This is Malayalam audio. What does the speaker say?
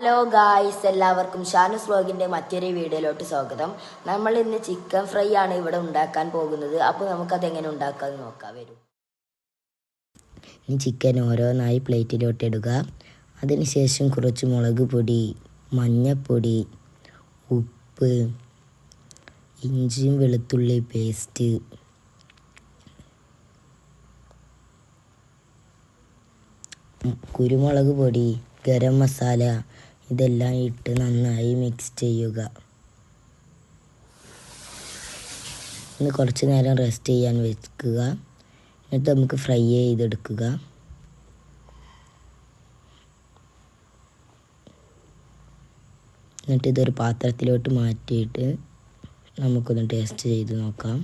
ഹലോ ഗായ്സ്, എല്ലാവർക്കും ഷാനുസ് വ്ലോഗിൻ്റെ മറ്റൊരു വീഡിയോയിലോട്ട് സ്വാഗതം. നമ്മൾ ഇന്ന് ചിക്കൻ ഫ്രൈ ആണ് ഇവിടെ ഉണ്ടാക്കാൻ പോകുന്നത്. അപ്പോൾ നമുക്കതെങ്ങനെ ഉണ്ടാക്കാമെന്ന് നോക്കാം. വരും. ഈ ചിക്കൻ ഓരോന്നായി പ്ലേറ്റിലോട്ട് ഇടുക. അതിനുശേഷം കുറച്ച് മുളക് പൊടി, മഞ്ഞൾപ്പൊടി, ഉപ്പ്, ഇഞ്ചിയും വെളുത്തുള്ളി പേസ്റ്റ്, കുരുമുളക് പൊടി, ഗരം മസാല ഇതെല്ലാം ഇട്ട് നന്നായി മിക്സ് ചെയ്യുക. ഇന്ന് കുറച്ച് നേരം റെസ്റ്റ് ചെയ്യാൻ വെക്കുക. എന്നിട്ട് നമുക്ക് ഫ്രൈ ചെയ്തെടുക്കുക. എന്നിട്ട് ഇതൊരു പാത്രത്തിലോട്ട് മാറ്റിയിട്ട് നമുക്കൊന്ന് ടേസ്റ്റ് ചെയ്ത് നോക്കാം.